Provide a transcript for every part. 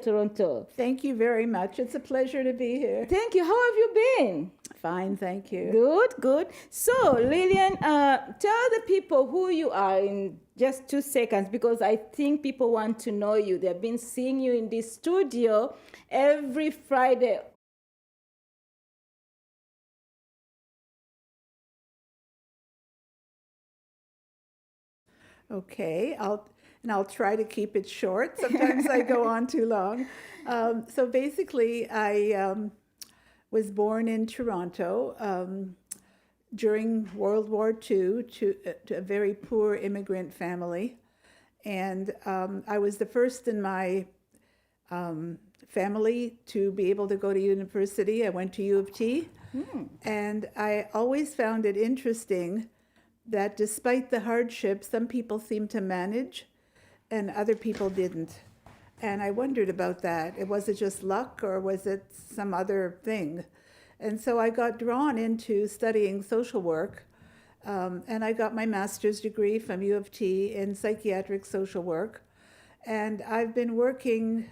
Toronto. Thank you very much. It's a pleasure to be here. Thank you. How have you been? Fine, thank you. Good, good. So, Lillian, tell the people who you are in just 2 seconds, because I think people want to know you. They've been seeing you in this studio every Friday. Okay, I'll try to keep it short. Sometimes I go on too long. So basically, I was born in Toronto during World War II to a very poor immigrant family. And I was the first in my family to be able to go to university. I went to U of T. And I always found it interesting that despite the hardship, some people seemed to manage and other people didn't. And I wondered about that. Was it just luck or was it some other thing? And so I got drawn into studying social work. And I got my master's degree from U of T in psychiatric social work. And I've been working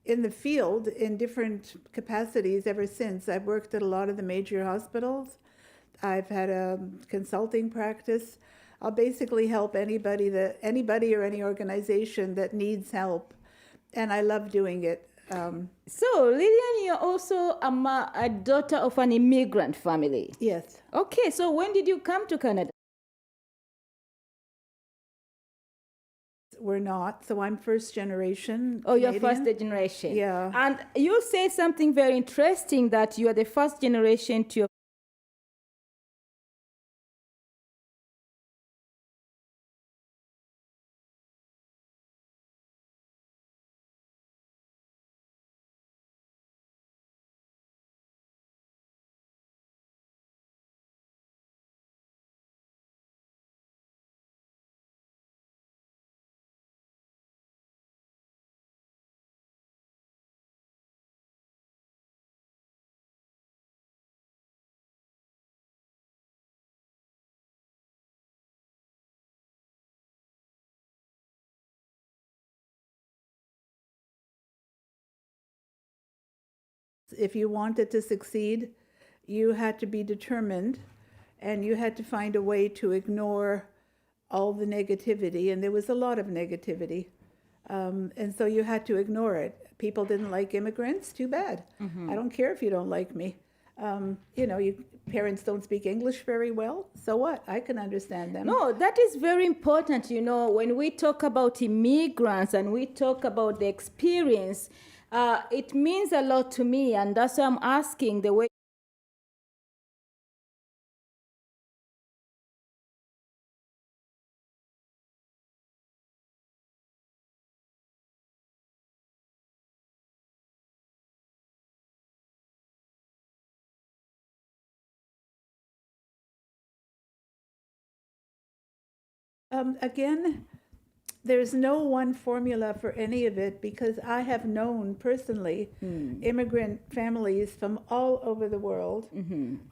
in the field in different capacities ever since. I've worked at a lot of the major hospitals. I've had a consulting practice. I'll basically help anybody or any organization that needs help, and I love doing it. So, Lillian, you're also a daughter of an immigrant family. Yes. Okay, so when did you come to Canada? We're not, so I'm first generation. Oh, you're Canadian. first generation. Yeah. And you say something very interesting, that you are the first generation to. If you wanted to succeed, you had to be determined and you had to find a way to ignore all the negativity. And there was a lot of negativity. And so you had to ignore it. People didn't like immigrants, too bad. I don't care if you don't like me. Parents don't speak English very well. So what? I can understand them. No, that is very important. When we talk about immigrants and we talk about the experience, it means a lot to me, and that's why I'm asking the way. Again, there's no one formula for any of it, because I have known personally immigrant families from all over the world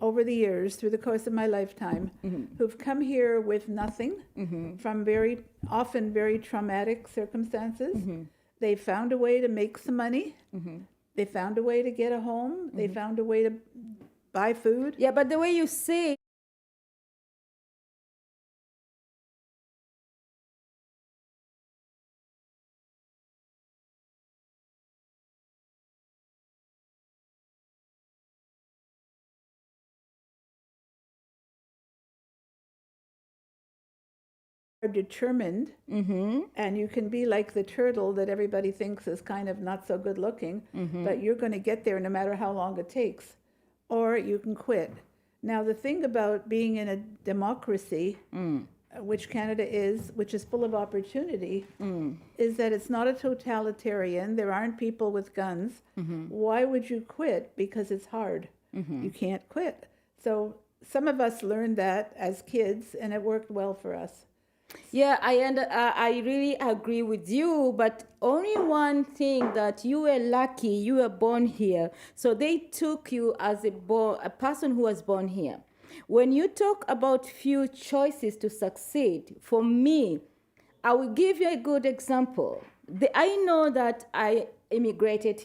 over the years, through the course of my lifetime, who've come here with nothing from often very traumatic circumstances. They found a way to make some money. They found a way to get a home. They found a way to buy food. Yeah, but the way you say are determined, and you can be like the turtle that everybody thinks is kind of not so good looking, but you're going to get there no matter how long it takes, or you can quit. Now, the thing about being in a democracy, which Canada is, which is full of opportunity, is that it's not a totalitarian. There aren't people with guns. Why would you quit? Because it's hard. You can't quit. So some of us learned that as kids, and it worked well for us. Yeah, I really agree with you, but only one thing, that you were lucky, you were born here. So they took you as a person who was born here. When you talk about few choices to succeed, for me, I will give you a good example. I know that immigrated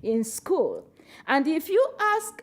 in school. And if you ask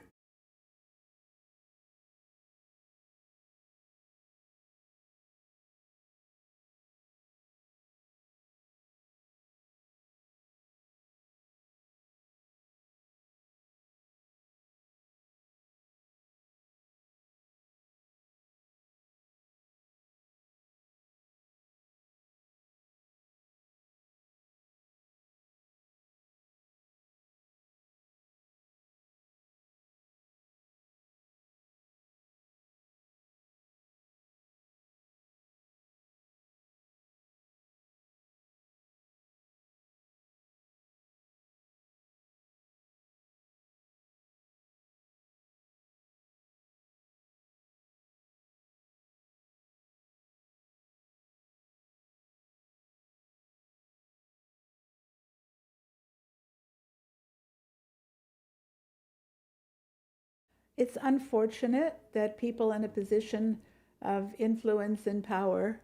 It's unfortunate that people in a position of influence and power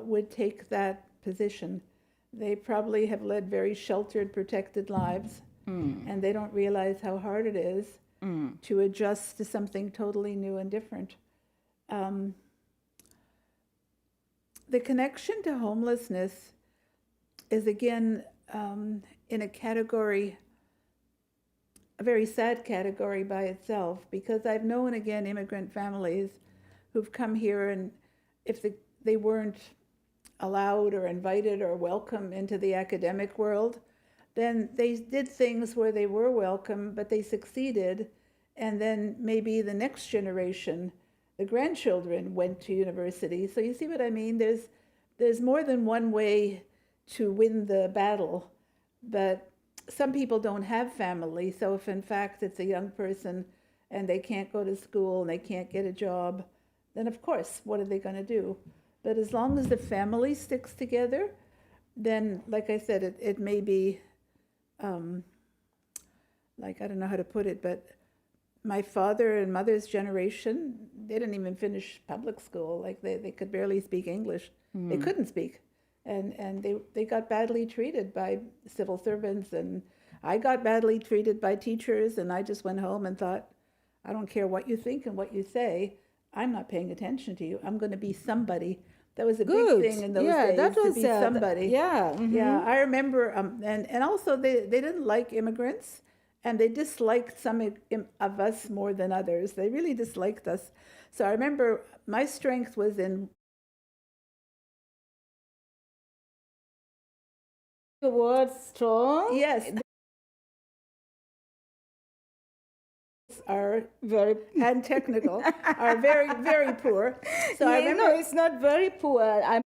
would take that position. They probably have led very sheltered, protected lives, and they don't realize how hard it is to adjust to something totally new and different. Um, the connection to homelessness is again in a category, a very sad category by itself, because I've known again immigrant families who've come here, and if they weren't allowed or invited or welcome into the academic world, then they did things where they were welcome, but they succeeded. And then maybe the next generation, the grandchildren, went to university. So you see what I mean? There's more than one way to win the battle, but some people don't have family. So if in fact it's a young person and they can't go to school and they can't get a job, then of course, what are they going to do? But as long as the family sticks together, then, like I said, it may be, like, I don't know how to put it, but my father and mother's generation, they didn't even finish public school. Like, they could barely speak English. They couldn't speak. And they got badly treated by civil servants. And I got badly treated by teachers. And I just went home and thought, I don't care what you think and what you say. I'm not paying attention to you. I'm going to be somebody. That was a big thing in those Yeah, days, that to was be somebody. yeah. Yeah, I remember, and also they didn't like immigrants, and they disliked some of us more than others. They really disliked us. So I remember my strength was in The word strong, yes, are very and technical are very very poor. So I yeah, no, remember it's not very poor. I'm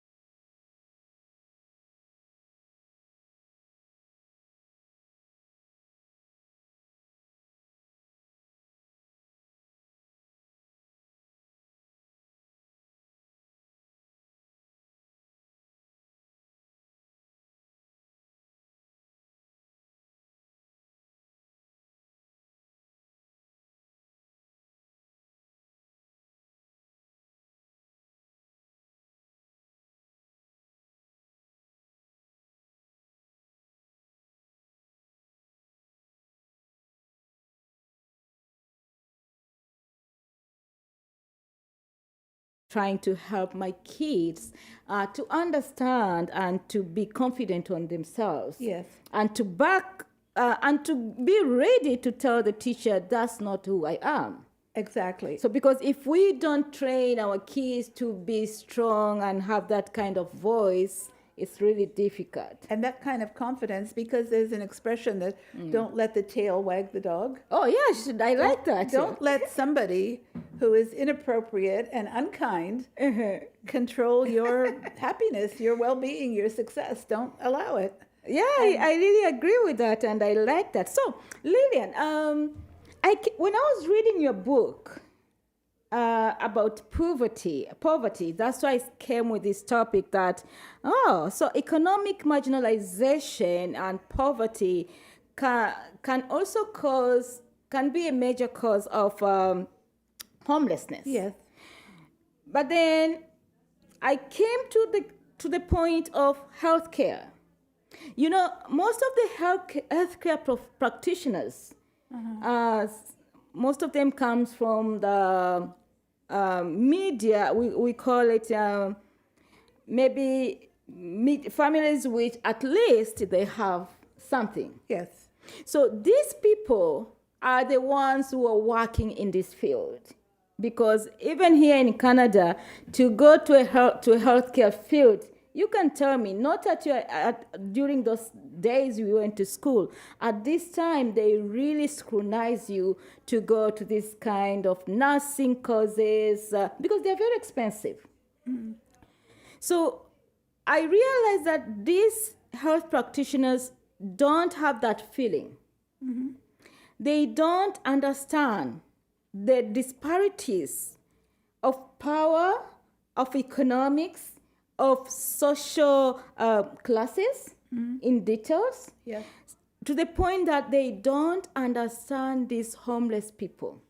trying to help my kids to understand and to be confident on themselves. Yes. And to and to be ready to tell the teacher that's not who I am. Exactly. So because if we don't train our kids to be strong and have that kind of voice, it's really difficult. And that kind of confidence, because there's an expression that don't let the tail wag the dog. Oh yeah, I like that. Don't let somebody who is inappropriate and unkind control your happiness, your well-being, your success. Don't allow it. Yeah, I really agree with that, and I like that. So, Lillian, when I was reading your book about poverty, that's why I came with this topic that, so economic marginalization and poverty can also can be a major cause of homelessness. Yes. But then I came to the point of healthcare. You know, most of the healthcare practitioners, most of them comes from the media. We call it maybe families which at least they have something. Yes. So these people are the ones who are working in this field. Because even here in Canada, to go to a healthcare field, you can tell me, not during those days we went to school. At this time, they really scrutinize you to go to this kind of nursing courses because they're very expensive. Mm-hmm. So I realized that these health practitioners don't have that feeling. Mm-hmm. They don't understand the disparities of power, of economics, of social classes in details, to the point that they don't understand these homeless people.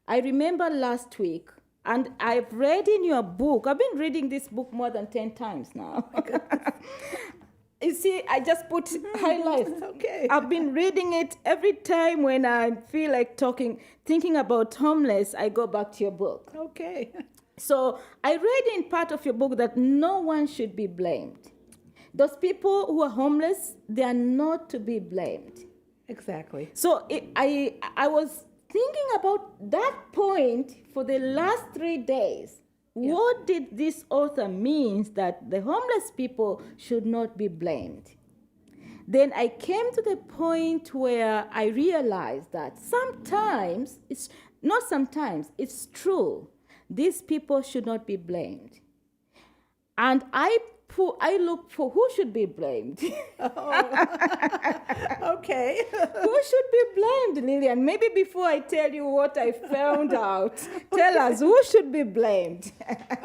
I remember last week, and I've read in your book, I've been reading this book more than 10 times now. You see, I just put highlights. Okay. I've been reading it every time when I feel like thinking about homeless, I go back to your book. Okay. So I read in part of your book that no one should be blamed. Those people who are homeless, they are not to be blamed. Exactly. So I was thinking about that point for the last 3 days. Yeah. What did this author mean that the homeless people should not be blamed? Then I came to the point where I realized that it's true. These people should not be blamed. And I look for who should be blamed. Okay. Who should be blamed, Lillian? Maybe before I tell you what I found out, tell us who should be blamed.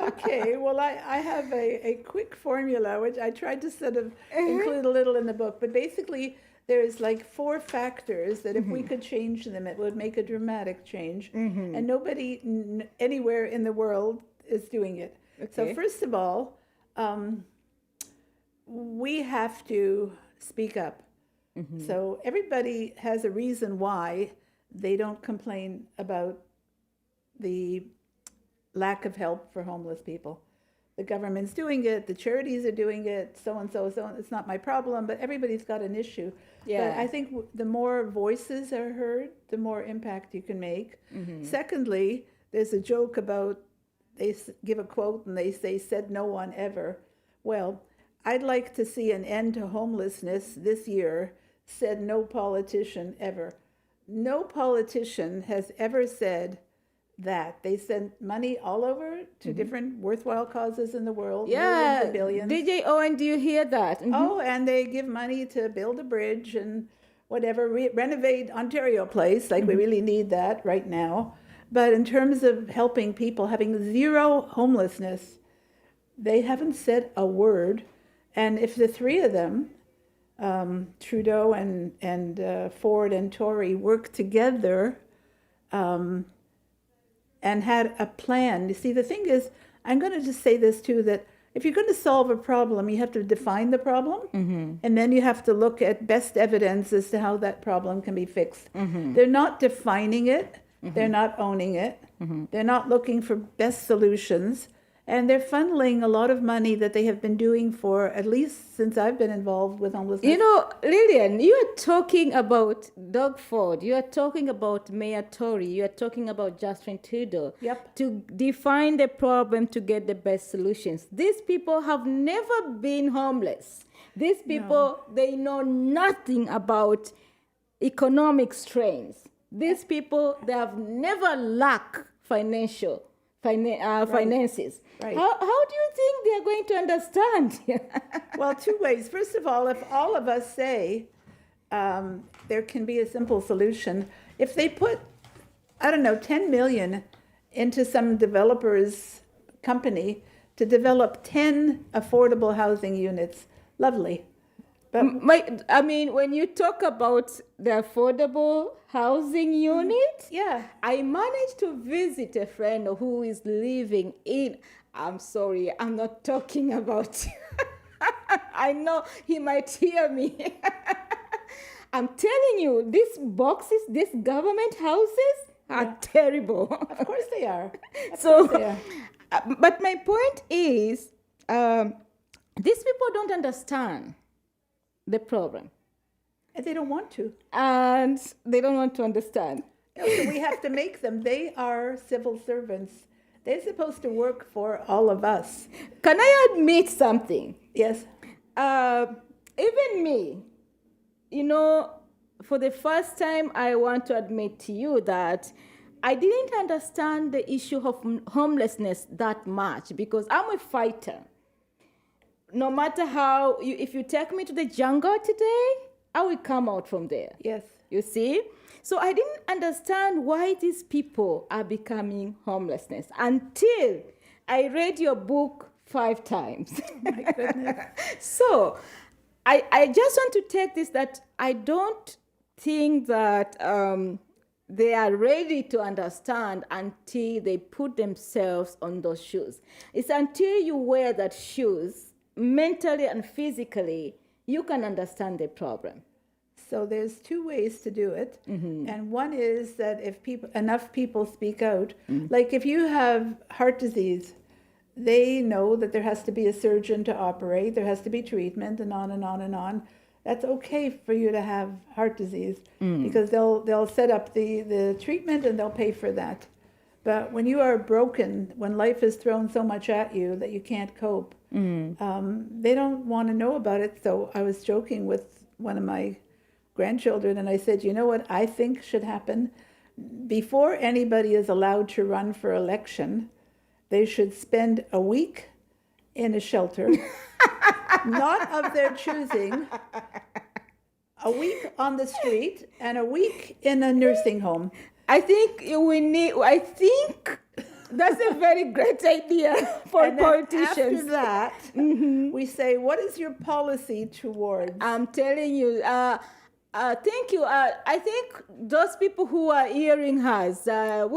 Okay, well, I have a quick formula, which I tried to sort of include a little in the book. But basically, there's like 4 factors that if we could change them, it would make a dramatic change. And nobody anywhere in the world is doing it. Okay. So first of all, we have to speak up. So everybody has a reason why they don't complain about the lack of help for homeless people. The government's doing it, the charities are doing it, so and so. It's not my problem, but everybody's got an issue. Yeah. But I think the more voices are heard, the more impact you can make. Secondly, there's a joke about, they give a quote and they say, "Said no one ever." Well, I'd like to see an end to homelessness this year, said no politician ever. No politician has ever said that. They send money all over to different worthwhile causes in the world. Millions and billions. DJ Owen, do you hear that? Oh, and they give money to build a bridge and whatever, renovate Ontario Place, like we really need that right now. But in terms of helping people, having zero homelessness, they haven't said a word. And if the 3 of them, Trudeau and Ford and Tory, worked together and had a plan. You see, the thing is, I'm going to just say this too, that if you're going to solve a problem, you have to define the problem, and then you have to look at best evidence as to how that problem can be fixed. They're not defining it. They're not owning it. They're not looking for best solutions. And they're funneling a lot of money that they have been doing for at least since I've been involved with homelessness. You know, Lillian, you are talking about Doug Ford, you are talking about Mayor Tory, you are talking about Justin Trudeau. Yep. To define the problem to get the best solutions. These people have never been homeless. These people, they know nothing about economic strains. These people, they have never lacked finances. Right. How do you think they are going to understand? Well, two ways. First of all, if all of us say there can be a simple solution, if they put, I don't know, 10 million into some developer's company to develop 10 affordable housing units, lovely. But I mean, when you talk about the affordable housing unit, yeah, I managed to visit a friend who is living in, I'm sorry, I'm not talking about, I know he might hear me. I'm telling you, these boxes, these government houses are terrible. of course they are. So, They are. but my point is, these people don't understand the problem, And they don't want to. and they don't want to understand. So we have to make them. They are civil servants. They're supposed to work for all of us. Can I admit something? Yes. Even me, you know, for the first time, I want to admit to you that I didn't understand the issue of homelessness that much because I'm a fighter. No matter how, if you take me to the jungle today, I will come out from there. Yes. You see? So I didn't understand why these people are becoming homelessness until I read your book 5 times. My goodness. So I just want to take this that I don't think that they are ready to understand until they put themselves on those shoes. It's until you wear that shoes mentally and physically, you can understand the problem. So there's 2 ways to do it. And one is that if enough people speak out, like if you have heart disease, they know that there has to be a surgeon to operate, there has to be treatment, and on and on and on. That's okay for you to have heart disease because they'll set up the treatment and they'll pay for that. But when you are broken, when life has thrown so much at you that you can't cope, they don't want to know about it. So I was joking with one of my grandchildren and I said, you know what I think should happen? Before anybody is allowed to run for election, they should spend a week in a shelter, not of their choosing, a week on the street and a week in a nursing home. I think that's a very great idea for And then politicians. after that, we say, what is your policy towards? I'm telling you, thank you. I think those people who are hearing us, I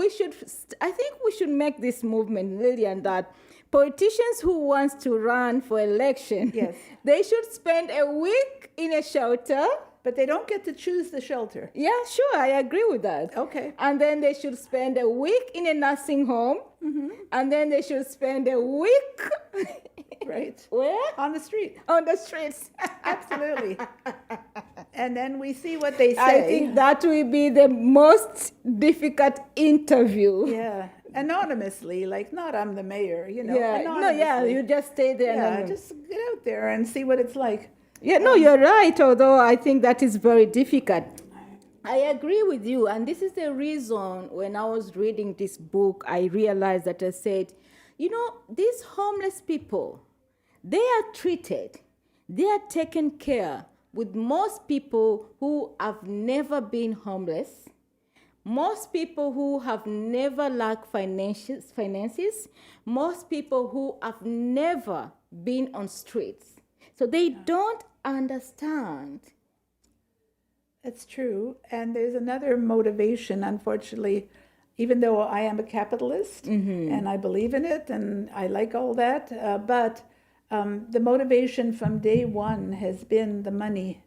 think we should make this movement, Lillian, that politicians who wants to run for election, Yes. they should spend a week in a shelter. But they don't get to choose the shelter. Yeah, sure, I agree with that. Okay. And then they should spend a week in a nursing home, and then they should spend a week Right. where? On the street. On the streets. Absolutely. And then we see what they say. I think that will be the most difficult interview. Yeah. Anonymously, like not I'm the mayor, you know. Yeah. No, yeah, anonymously. you just stay there. Yeah, and just get out there and see what it's like. Yeah, no, you're right, although I think that is very difficult. I agree with you, and this is the reason when I was reading this book, I realized that I said, you know, these homeless people, they are treated, they are taken care with most people who have never been homeless, most people who have never lacked finances, most people who have never been on streets. So they don't understand. It's true. And there's another motivation, unfortunately, even though I am a capitalist and I believe in it and I like all that, but the motivation from day one has been the money.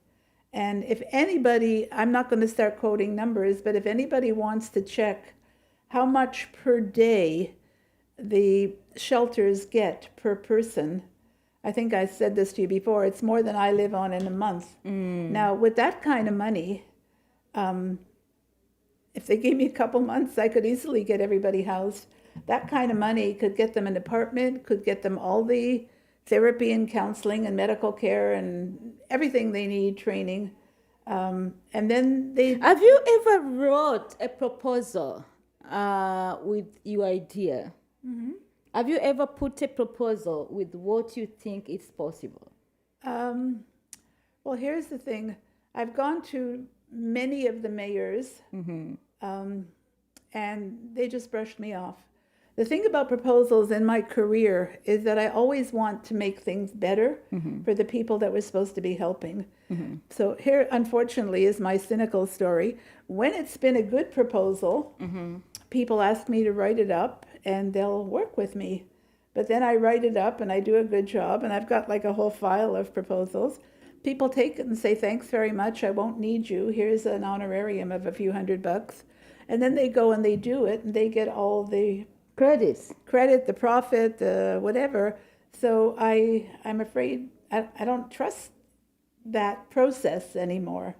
And if anybody, I'm not going to start quoting numbers, but if anybody wants to check how much per day the shelters get per person. I think I said this to you before. It's more than I live on in a month. Now, with that kind of money, if they gave me a couple months, I could easily get everybody housed. That kind of money could get them an apartment, could get them all the therapy and counseling and medical care and everything they need, training. And then they... Have you ever wrote a proposal with your idea? Have you ever put a proposal with what you think is possible? Well, here's the thing. I've gone to many of the mayors, and they just brushed me off. The thing about proposals in my career is that I always want to make things better for the people that we're supposed to be helping. So here, unfortunately, is my cynical story. When it's been a good proposal, people ask me to write it up and they'll work with me. But then I write it up and I do a good job and I've got like a whole file of proposals. People take it and say, thanks very much, I won't need you. Here's an honorarium of a few $100. And then they go and they do it and they get all the credit, the profit, the whatever. So I'm afraid I don't trust that process anymore.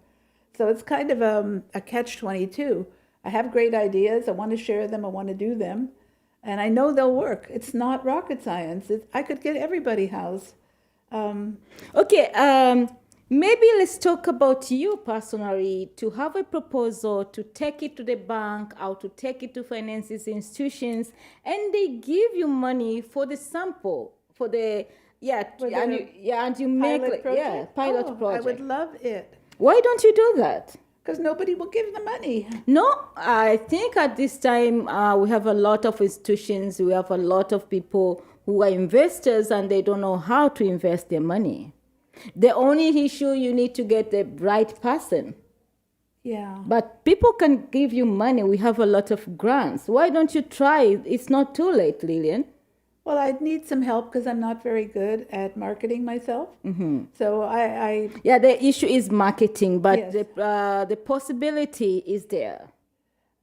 So it's kind of a catch-22. I have great ideas. I want to share them. I want to do them. And I know they'll work. It's not rocket science. I could get everybody housed. Okay, maybe let's talk about you personally, to have a proposal, to take it to the bank or to take it to finances institutions, and they give you money for the sample, for the, and you make, pilot project. I would love it. Why don't you do that? Because nobody will give the money. No, I think at this time we have a lot of institutions, we have a lot of people who are investors and they don't know how to invest their money. The only issue, you need to get the right person. Yeah. But people can give you money. We have a lot of grants. Why don't you try? It's not too late, Lillian. Well, I'd need some help because I'm not very good at marketing myself. So Yeah, the issue is marketing, but Yes. the possibility is there.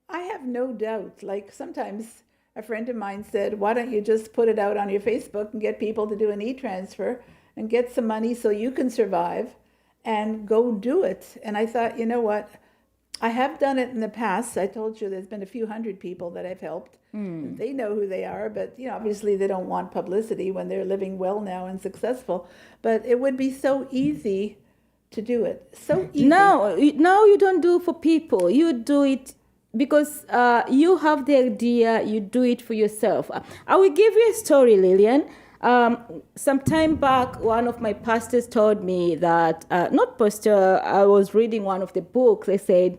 I have no doubt. Like sometimes a friend of mine said, why don't you just put it out on your Facebook and get people to do an e-transfer and get some money so you can survive and go do it. And I thought, you know what? I have done it in the past. I told you there's been a few hundred people that I've helped. They know who they are, but obviously they don't want publicity when they're living well now and successful. But it would be so easy to do it. So easy. No, you don't do it for people. You do it because you have the idea. You do it for yourself. I will give you a story, Lillian. Some time back, one of my pastors told me that, not pastor, I was reading one of the books. They said,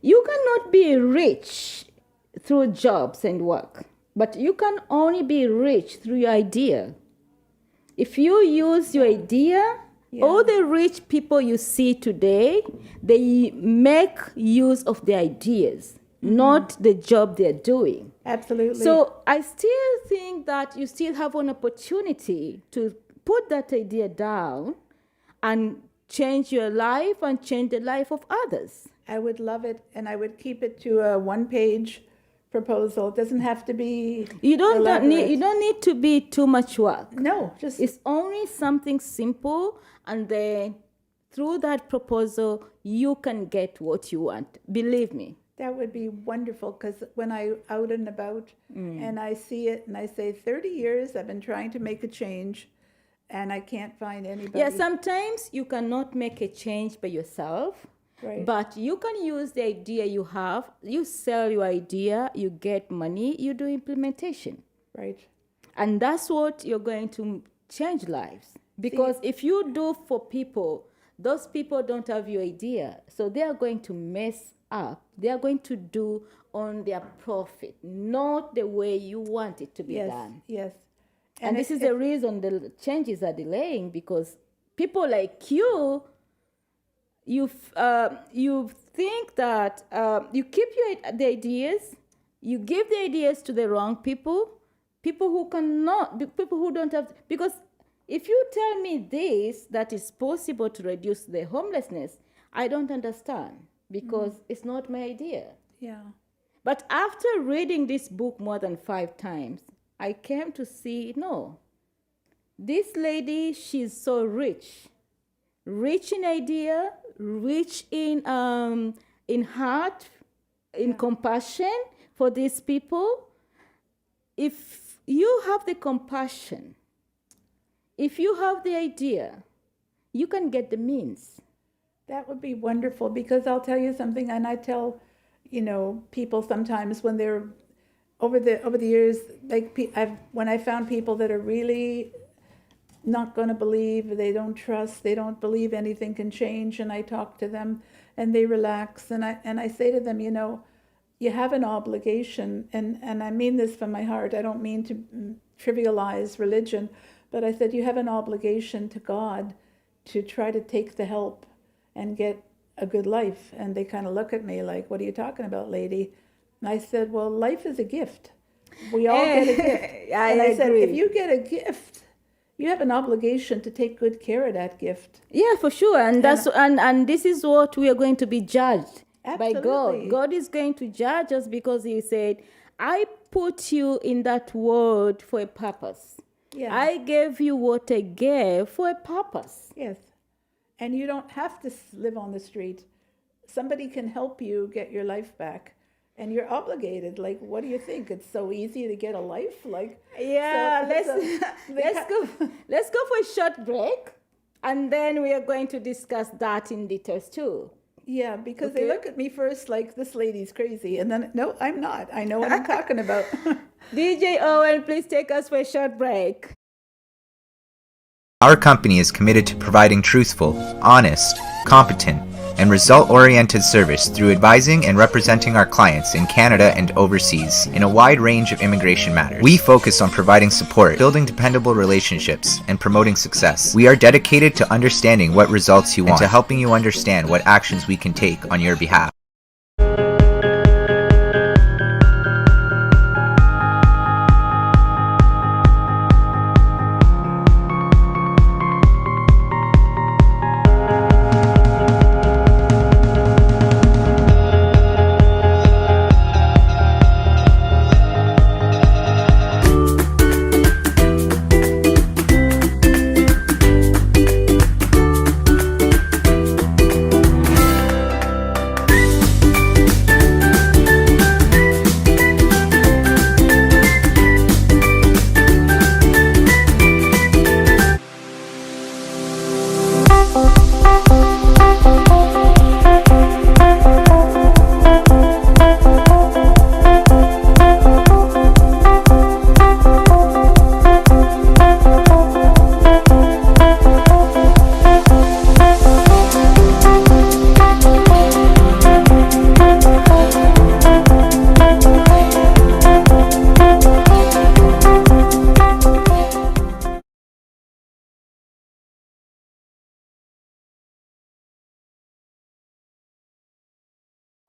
you cannot be rich through jobs and work, but you can only be rich through your idea. If you use your idea, all the rich people you see today, they make use of their ideas, not the job they're doing. Absolutely. So I still think that you still have an opportunity to put that idea down and change your life and change the life of others. I would love it, and I would keep it to a one-page proposal. It doesn't have to be elaborate. You don't need to be too much work. No, just It's only something simple, and then through that proposal you can get what you want. Believe me. that would be wonderful, because when I out and about and I see it and I say 30 years I've been trying to make a change and I can't find anybody. Yeah, sometimes you cannot make a change by yourself. Right. But you can use the idea you have, you sell your idea, you get money, you do implementation. Right. And that's what you're going to change lives. Because if you do for people, those people don't have your idea. So they are going to mess up. They are going to do on their profit, not the way you want it to be Yes. done. Yes. And this is the reason the changes are delaying, because people like you, you think that you keep the ideas, you give the ideas to the wrong people who cannot, people who don't have, because if you tell me this, that is possible to reduce the homelessness, I don't understand, because it's not my idea. Yeah. But after reading this book more than 5 times, I came to see, no, this lady, she's so rich, rich in idea, rich in heart, in compassion for these people. If you have the compassion, if you have the idea, you can get the means. That would be wonderful because I'll tell you something, and I tell, people sometimes when they're over the years, like when I found people that are really not going to believe, they don't trust, they don't believe anything can change, and I talk to them, and they relax, and I say to them, you have an obligation, and I mean this from my heart. I don't mean to trivialize religion, but I said you have an obligation to God to try to take the help and get a good life. And they kind of look at me like, what are you talking about, lady? And I said, well, life is a gift. We all get a gift. I said, if you get a gift, you have an obligation to take good care of that gift. Yeah, for sure. And this is what we are going to be judged by Absolutely. God. God is going to judge us because he said, I put you in that world for a purpose. Yeah. I gave you what I gave for a purpose. Yes. And you don't have to live on the street. Somebody can help you get your life back. And you're obligated. Like, what do you think? It's so easy to get a life? Like, Yeah, so let's go for a short break, and then we are going to discuss that in details too. Yeah, because Okay. they look at me first like, this lady's crazy. And then, no, I'm not. I know what I'm talking about. DJ Owen, please take us for a short break. Our company is committed to providing truthful, honest, competent, and result-oriented service through advising and representing our clients in Canada and overseas in a wide range of immigration matters. We focus on providing support, building dependable relationships, and promoting success. We are dedicated to understanding what results you want and to helping you understand what actions we can take on your behalf.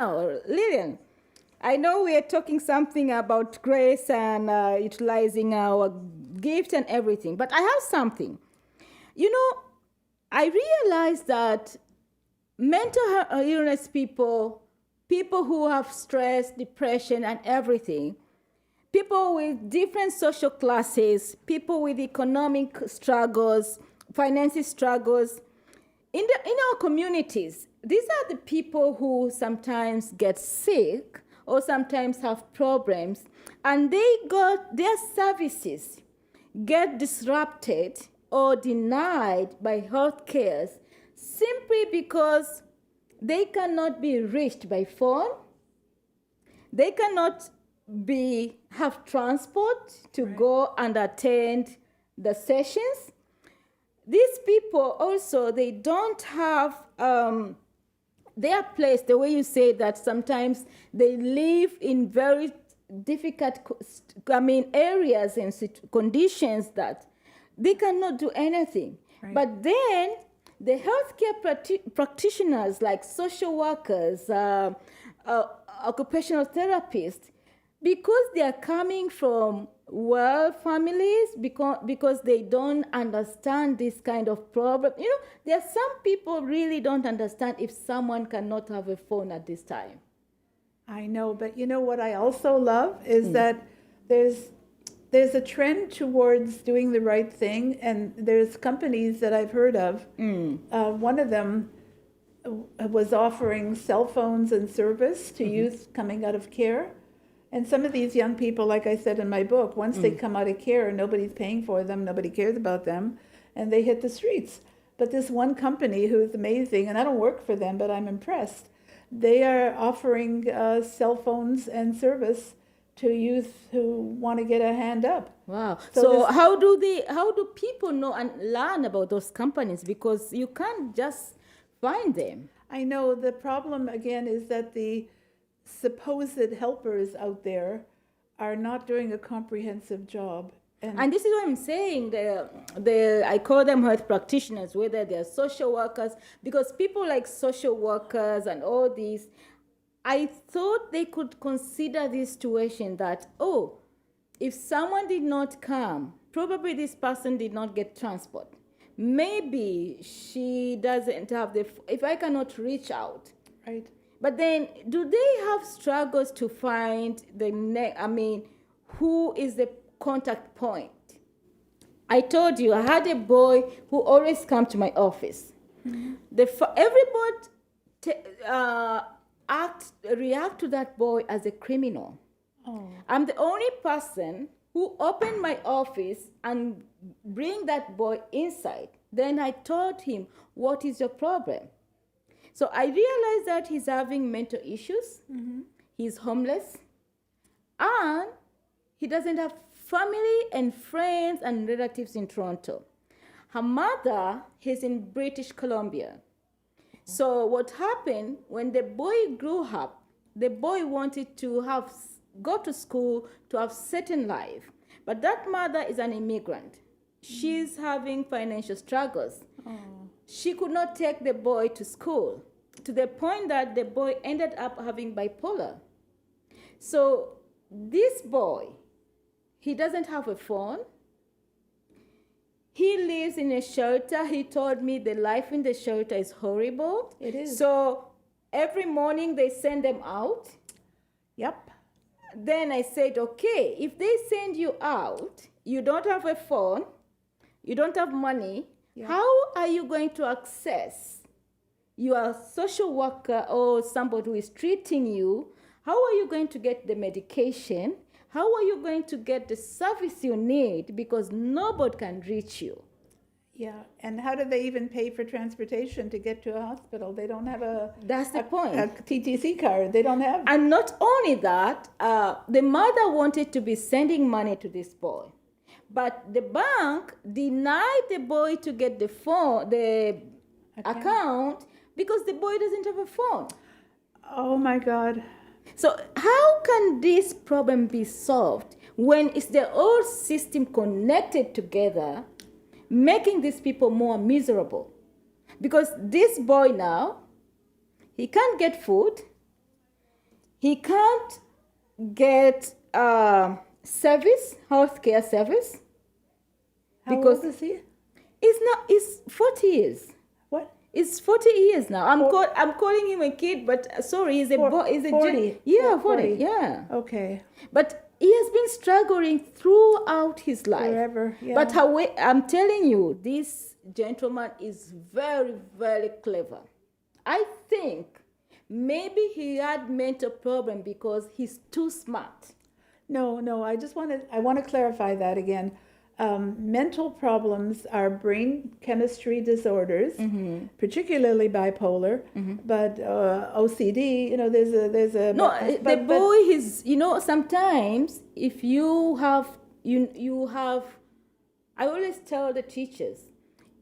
Oh, Lillian, I know we are talking something about grace and utilizing our gift and everything, but I have something. You know, I realized that mental illness people, people who have stress, depression, and everything, people with different social classes, people with economic struggles, financial struggles, in our communities, these are the people who sometimes get sick or sometimes have problems, and their services get disrupted or denied by health cares simply because they cannot be reached by phone, they cannot have transport to go and attend the sessions. These people also, they don't have their place, the way you say that sometimes they live in very difficult areas and conditions that they cannot do anything. Right. But then the healthcare practitioners like social workers, occupational therapists, because they are coming from well families, because they don't understand this kind of problem. You know, there are some people really don't understand if someone cannot have a phone at this time. I know, but you know what I also love is that there's there's a trend towards doing the right thing, and there's companies that I've heard of. One of them was offering cell phones and service to youth coming out of care. And some of these young people, like I said in my book, once they come out of care, nobody's paying for them, nobody cares about them, and they hit the streets. But this one company who's amazing, and I don't work for them, but I'm impressed, they are offering cell phones and service to youth who want to get a hand up. Wow. So So this- how do people know and learn about those companies? Because you can't just find them. I know the problem again is that the supposed helpers out there are not doing a comprehensive job. And this is what I'm saying. I call them health practitioners, whether they're social workers, because people like social workers and all these, I thought they could consider this situation that, oh, if someone did not come, probably this person did not get transport. Maybe she doesn't have if I cannot reach out. Right. But then, do they have struggles to find who is the contact point? I told you, I had a boy who always come to my office. Everybody react to that boy as a criminal. Oh. I'm the only person who opened my office and bring that boy inside. Then I told him, what is your problem? So I realized that he's having mental issues. He's homeless. And he doesn't have family and friends and relatives in Toronto. Her mother is in British Columbia. So what happened when the boy grew up, the boy wanted to go to school to have certain life. But that mother is an immigrant. She's having financial struggles. She could not take the boy to school, to the point that the boy ended up having bipolar. So this boy, he doesn't have a phone. He lives in a shelter. He told me the life in the shelter is horrible. It is. So every morning they send them out. Yep. Then I said, okay, if they send you out, you don't have a phone, you don't have money, how are you going to access your social worker or somebody who is treating you? How are you going to get the medication? How are you going to get the service you need? Because nobody can reach you. Yeah. And how do they even pay for transportation to get to a hospital? They don't have That's the point. a TTC card. They don't have. And not only that, the mother wanted to be sending money to this boy. But the bank denied the boy to get the account because the boy doesn't have a phone. Oh my God. So how can this problem be solved when it's the whole system connected together, making these people more miserable? Because this boy now, he can't get food, he can't get healthcare service. How Because old is he? It's 40 years. What? It's 40 years now. I'm calling him a kid, but sorry, he's a boy. He's a 40. Yeah, 40. 40. Yeah. Okay. But he has been struggling throughout his life. Forever. Yeah. But I'm telling you, this gentleman is very, very clever. I think maybe he had mental problem because he's too smart. No. I want to clarify that again. Mental problems are brain chemistry disorders, particularly bipolar, but OCD. There's a No, but- the but- boy is, sometimes if you have, you have, I always tell the teachers,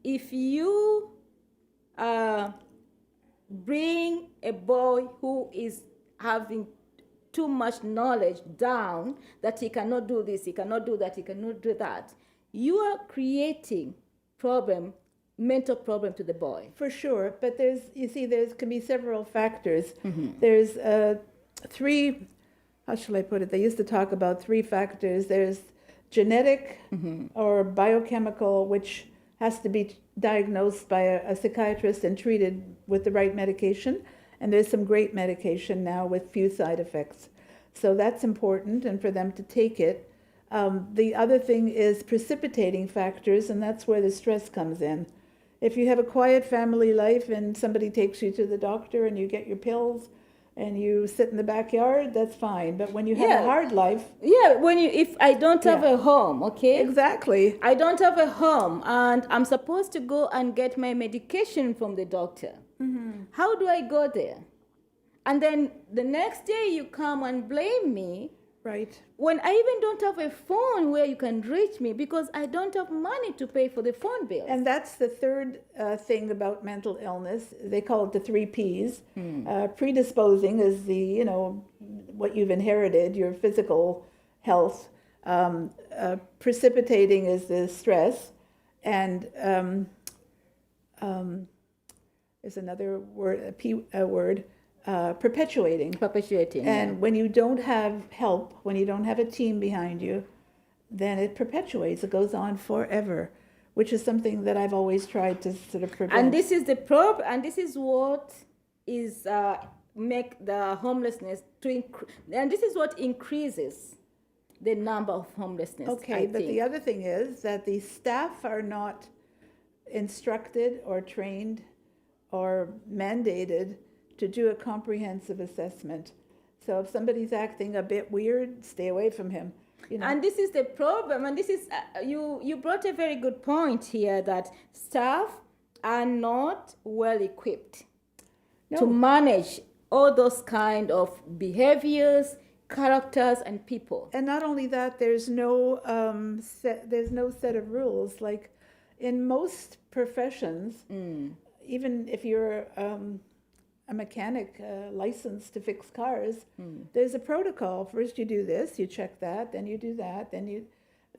if you bring a boy who is having too much knowledge down, that he cannot do this, he cannot do that, he cannot do that, you are creating mental problem to the boy. For sure, but there can be several factors. There's three, how shall I put it? They used to talk about three factors. There's genetic or biochemical, which has to be diagnosed by a psychiatrist and treated with the right medication. And there's some great medication now with few side effects. So that's important, and for them to take it. The other thing is precipitating factors, and that's where the stress comes in. If you have a quiet family life and somebody takes you to the doctor and you get your pills and you sit in the backyard, that's fine. But when you have Yeah. a hard life, Yeah, if I don't have Yeah. a home, okay? exactly. I don't have a home and I'm supposed to go and get my medication from the doctor. How do I go there? And then the next day you come and blame me Right. when I even don't have a phone where you can reach me because I don't have money to pay for the phone bill. And that's the third thing about mental illness. They call it the 3 Ps. Predisposing is what you've inherited, your physical health. Precipitating is the stress. And there's another word, a word, perpetuating. Perpetuating. And when you don't have help, when you don't have a team behind you, then it perpetuates. It goes on forever, which is something that I've always tried to sort of prevent. And this is the problem, and this is what is make the homelessness and this is what increases the number of homelessness. Okay, but the other thing is that the staff are not instructed or trained or mandated to do a comprehensive assessment. So if somebody's acting a bit weird, stay away from him. And this is the problem, and this is you brought a very good point here that staff are not well equipped to manage all those kind of behaviors, characters, and people. And not only that, there's no set of rules. Like in most professions, even if you're a mechanic licensed to fix cars, there's a protocol. First you do this, you check that, then you do that, then you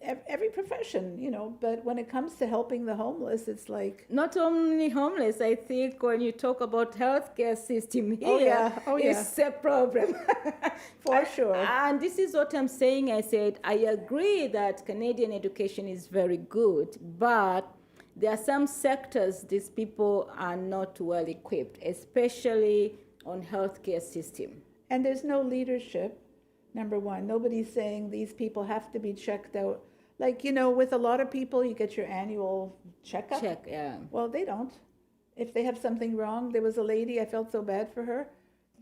every profession, but when it comes to helping the homeless, it's like not only homeless. I think when you talk about healthcare system here, it's a problem. For sure. And this is what I'm saying. I said I agree that Canadian education is very good, but there are some sectors these people are not well equipped, especially on healthcare system. And there's no leadership, number one. Nobody's saying these people have to be checked out. Like, with a lot of people, you get your annual checkup. Yeah. Well, they don't. If they have something wrong, there was a lady, I felt so bad for her.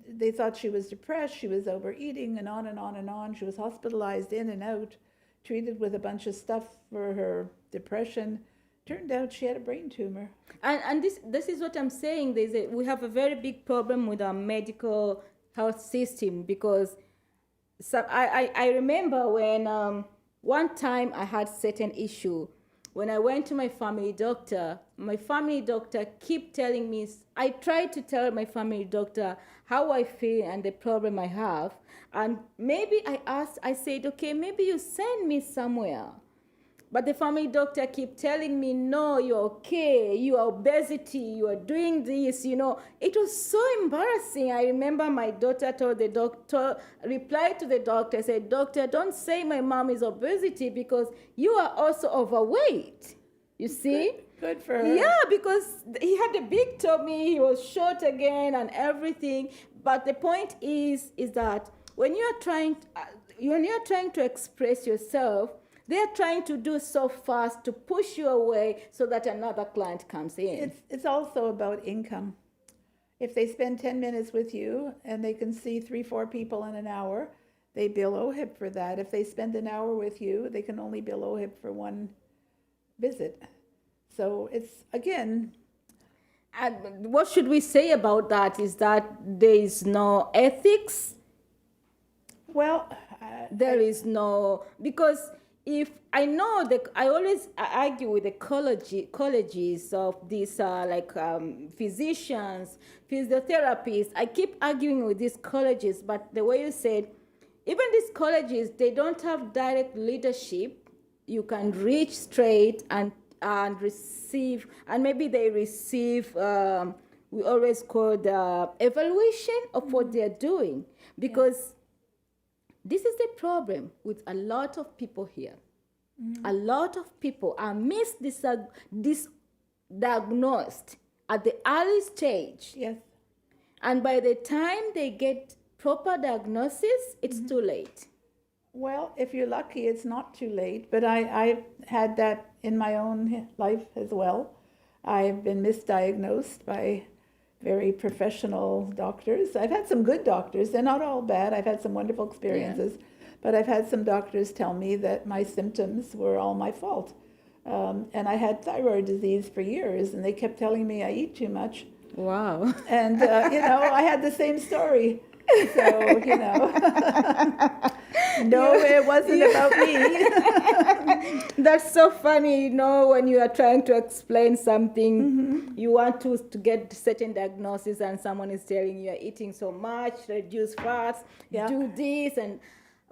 They thought she was depressed, she was overeating, and on and on and on. She was hospitalized in and out, treated with a bunch of stuff for her depression. Turned out she had a brain tumor. And this is what I'm saying. We have a very big problem with our medical health system because I remember when one time I had certain issue. When I went to my family doctor kept telling me, I tried to tell my family doctor how I feel and the problem I have. And maybe I said, okay, maybe you send me somewhere. But the family doctor kept telling me, no, you're okay, you are obesity, you are doing this, It was so embarrassing. I remember my daughter replied to the doctor, said, doctor, don't say my mom is obesity because you are also overweight. You see? Good for her. Yeah, because he had a big tummy, he was short again and everything. But the point is that when you're trying to express yourself, they're trying to do so fast to push you away so that another client comes in. It's also about income. If they spend 10 minutes with you and they can see 3-4 people in an hour, they bill OHIP for that. If they spend an hour with you, they can only bill OHIP for one visit. So it's, again... And what should we say about that? Is that there is no ethics? Well... there is no... Because... If I know that I always argue with the colleges of these physicians, physiotherapists. I keep arguing with these colleges, but the way you said, even these colleges, they don't have direct leadership. You can reach straight and receive, and maybe they receive. We always call the evaluation of what they are doing because. This is the problem with a lot of people here. A lot of people are misdiagnosed at the early stage. Yes. And by the time they get proper diagnosis, it's too late. Well, if you're lucky, it's not too late. But I had that in my own life as well. I've been misdiagnosed by very professional doctors. I've had some good doctors. They're not all bad. I've had some wonderful experiences. But I've had some doctors tell me that my symptoms were all my fault. And I had thyroid disease for years, and they kept telling me I eat too much. Wow. And, I had the same story. So, no, it wasn't about me. That's so funny, when you are trying to explain something, you want to get certain diagnosis, and someone is telling you you're eating so much, reduce fats, Yeah. do this, and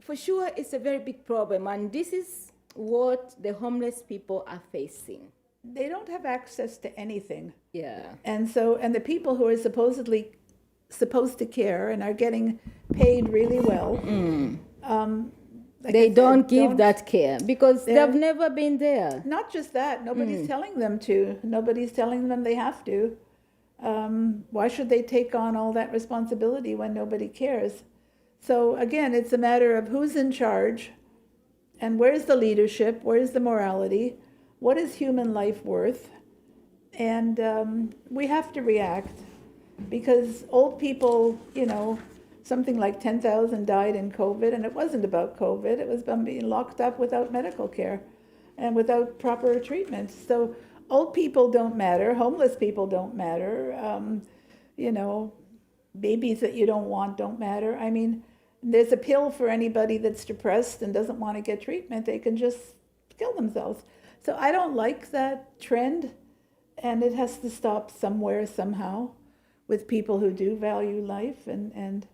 for sure it's a very big problem, and this is what the homeless people are facing. They don't have access to anything. Yeah. And the people who are supposed to care and are getting paid really well, like They I said, don't give that care because They're- they've never been there. Not just that, nobody's telling them to. Nobody's telling them they have to. Why should they take on all that responsibility when nobody cares? So again, it's a matter of who's in charge and where's the leadership, where's the morality, what is human life worth? And we have to react because old people, something like 10,000 died in COVID, and it wasn't about COVID. It was about being locked up without medical care and without proper treatment. So old people don't matter. Homeless people don't matter. Babies that you don't want don't matter. I mean, there's a pill for anybody that's depressed and doesn't want to get treatment. They can just kill themselves. So I don't like that trend, and it has to stop somewhere, somehow, with people who do value life and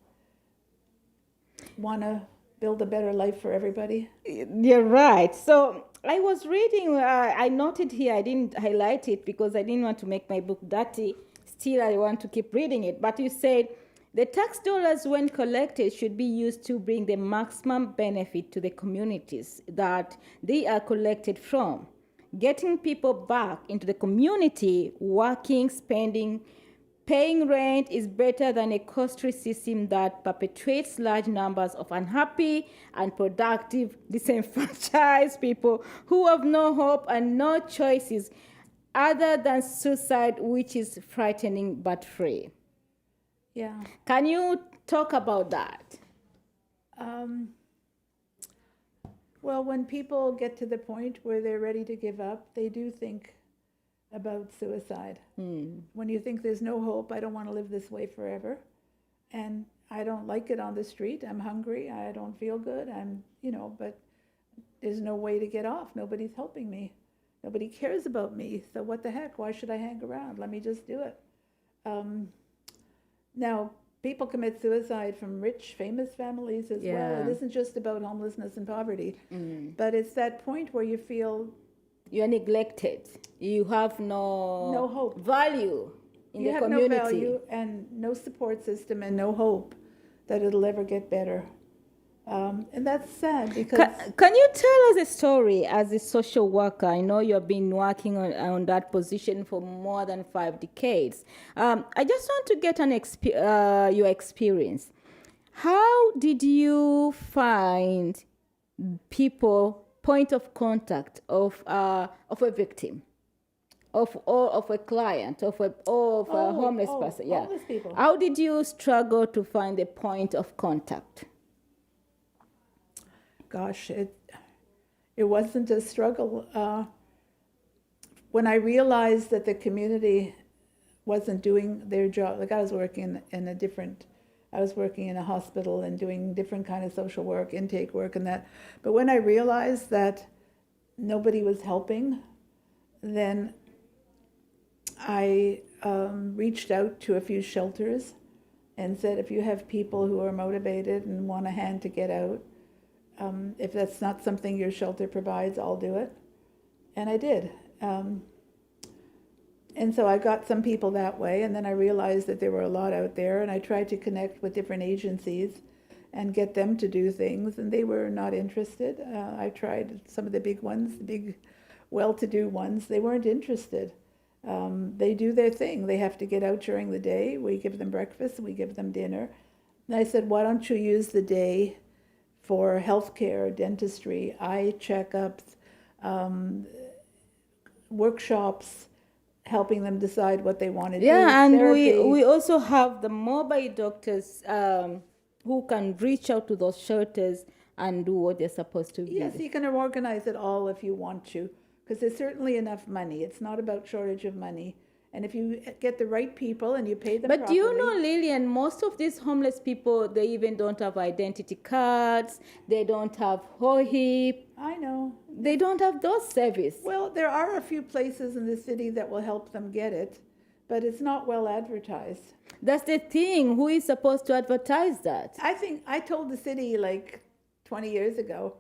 want to build a better life for everybody. You're right. So I was reading, I noted here, I didn't highlight it because I didn't want to make my book dirty. Still, I want to keep reading it. But you said the tax dollars, when collected, should be used to bring the maximum benefit to the communities that they are collected from. Getting people back into the community, working, spending, paying rent is better than a costly system that perpetuates large numbers of unhappy, unproductive, disenfranchised people who have no hope and no choices other than suicide, which is frightening but free. Yeah. Can you talk about that? Well, when people get to the point where they're ready to give up, they do think about suicide. When you think there's no hope, I don't want to live this way forever, and I don't like it on the street, I'm hungry, I don't feel good, but there's no way to get off. Nobody's helping me. Nobody cares about me. So what the heck? Why should I hang around? Let me just do it. Now, people commit suicide from rich, famous families as well. Yeah. It isn't just about homelessness and poverty, but it's that point where you feel You're neglected. You have no hope. value in you the have community. no value and no support system and no hope that it'll ever get better. And that's sad because Can you tell us a story as a social worker? I know you've been working on that position for more than 5 decades. I just want to get your experience. How did you find people, point of contact of a victim, of a client, of a homeless person? Yeah. homeless people. How did you struggle to find a point of contact? Gosh, it wasn't a struggle. When I realized that the community wasn't doing their job, like I was working in a hospital and doing different kind of social work, intake work and that. But when I realized that nobody was helping, then I reached out to a few shelters and said, if you have people who are motivated and want a hand to get out, if that's not something your shelter provides, I'll do it. And I did. And so I got some people that way, and then I realized that there were a lot out there, and I tried to connect with different agencies and get them to do things, and they were not interested. I tried some of the big ones, the big well-to-do ones. They weren't interested. They do their thing. They have to get out during the day. We give them breakfast, we give them dinner. And I said, why don't you use the day for healthcare, dentistry, eye checkups, workshops, helping them decide what they want to do. Yeah, and therapy. we also have the mobile doctors who can reach out to those shelters and do what they're supposed to Yes, do. you can organize it all if you want to, because there's certainly enough money. It's not about shortage of money. And if you get the right people and you pay them But do you know, properly. Lillian, most of these homeless people, they even don't have identity cards, they don't have HOHIP, I know. they don't have those services. Well, there are a few places in the city that will help them get it, but it's not well advertised. That's the thing. Who is supposed to advertise that? I think I told the city like 20 years ago,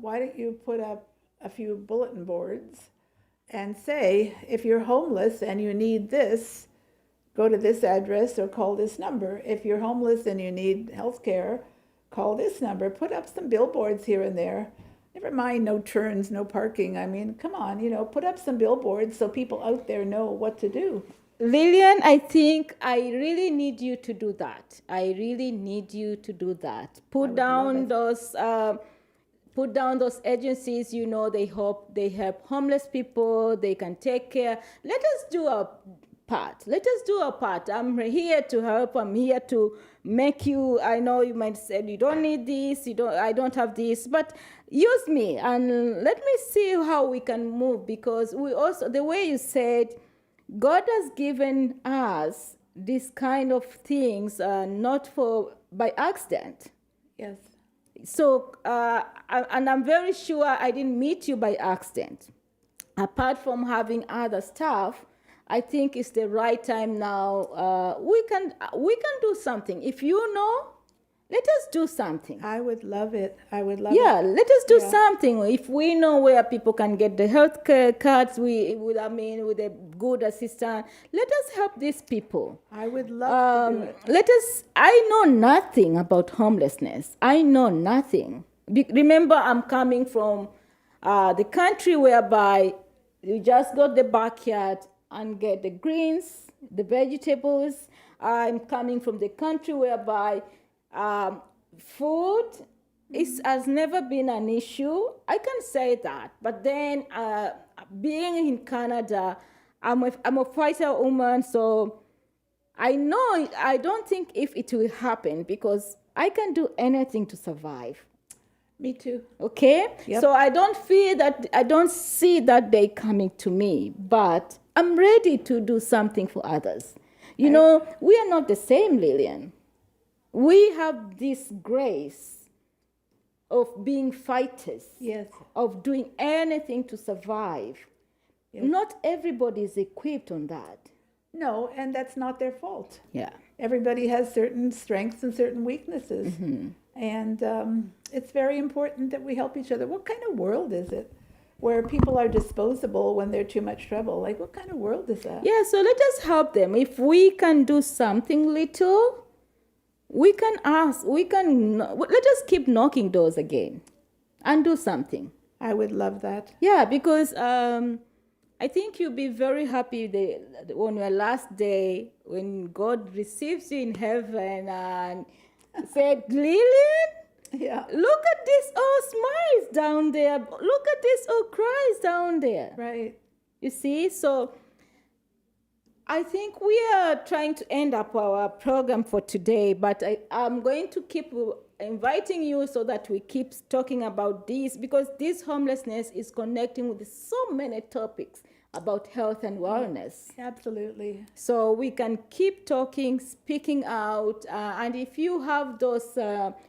why don't you put up a few bulletin boards and say, if you're homeless and you need this, go to this address or call this number. If you're homeless and you need health care, call this number. Put up some billboards here and there. Never mind no turns, no parking. I mean, come on, put up some billboards so people out there know what to do. Lillian, I think I really need you to do that. I really need you to do that. Put down those agencies, they help homeless people, they can take care. Let us do our part. Let us do our part. I'm here to help. I'm here to make you, I know you might say you don't need this, I don't have this, but use me and let me see how we can move, because we also, the way you said, God has given us this kind of things not by accident. Yes. So, and I'm very sure I didn't meet you by accident. Apart from having other stuff, I think it's the right time now. We can do something. If you know, let us do something. I would love it. I would love Yeah, it. let us do Yeah. something. If we know where people can get the health care cards, with a good assistant, let us help these people. I would love to do it. I know nothing about homelessness. I know nothing. Remember, I'm coming from the country whereby you just go to the backyard and get the greens, the vegetables. I'm coming from the country whereby food has never been an issue. I can say that. But then being in Canada, I'm a fighter woman, so I know, I don't think if it will happen, because I can do anything to survive. Me too. Okay? Yep. So I don't see that day coming to me, but I'm ready to do something for others. We are not the same, Lillian. We have this grace of being fighters, Yes. of doing anything to survive. Yes. Not everybody is equipped on that. No, and that's not their fault. Yeah. Everybody has certain strengths and certain weaknesses. Mm-hmm. And it's very important that we help each other. What kind of world is it where people are disposable when they're too much trouble? Like, what kind of world is that? Yeah, so let us help them. If we can do something little, let us keep knocking doors again and do something. I would love that. Yeah, because I think you'll be very happy on your last day when God receives you in heaven and said, Lillian, Yeah. look at this old smiles down there. Look at this old cries down there. Right. You see, so I think we are trying to end up our program for today, but I'm going to keep inviting you so that we keep talking about this, because this homelessness is connecting with so many topics about health and wellness. Absolutely. So we can keep talking, speaking out, and if you have those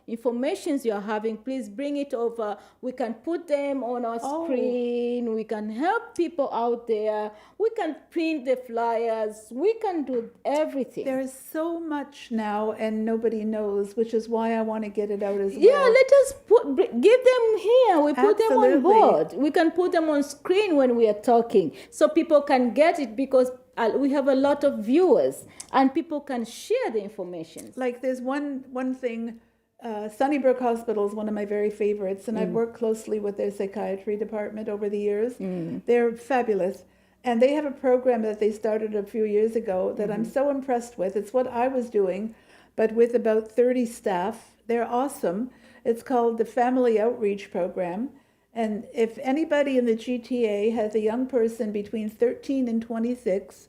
informations you're having, please bring it over. We can put them on our screen. We can help people out there. We can print the flyers. We can do everything. There is so much now and nobody knows, which is why I want to get it out as well. Yeah, let us give them here. We put them on Absolutely. board. We can put them on screen when we are talking, so people can get it, because we have a lot of viewers and people can share the information. Like there's one thing, Sunnybrook Hospital is one of my very favorites, and I've worked closely with their psychiatry department over the years. They're fabulous. And they have a program that they started a few years ago that I'm so impressed with. It's what I was doing, but with about 30 staff. They're awesome. It's called the Family Outreach Program. And if anybody in the GTA has a young person between 13 and 26,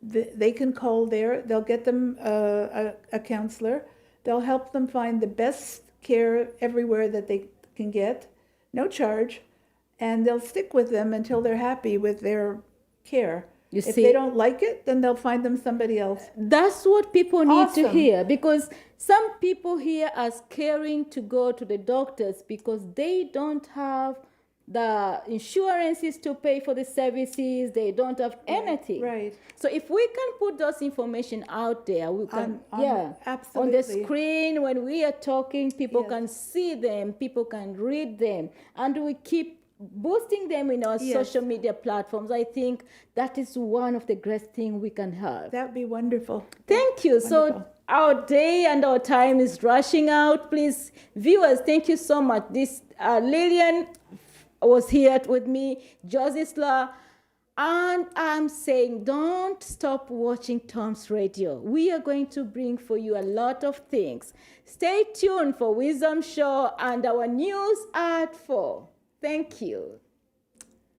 they can call there. They'll get them a counselor. They'll help them find the best care everywhere that they can get, no charge, and they'll stick with them until they're happy with their care. You If see? they don't like it, then they'll find them somebody else. That's what people need to Awesome. hear, because some people here are scaring to go to the doctors because they don't have the insurances to pay for the services. They don't have anything. Right. So if we can put those information out there, we can, On- yeah, on the absolutely. screen when we are talking, people Yes. can see them, people can read them, and we keep boosting them in our Yes. social media platforms. I think that is one of the great things we can have. That'd be wonderful. Thank you. So Wonderful. our day and our time is rushing out. Please, viewers, thank you so much. This Lillian was here with me, Josisla, and I'm saying don't stop watching Tom's Radio. We are going to bring for you a lot of things. Stay tuned for Wisdom Show and our news at 4. Thank you.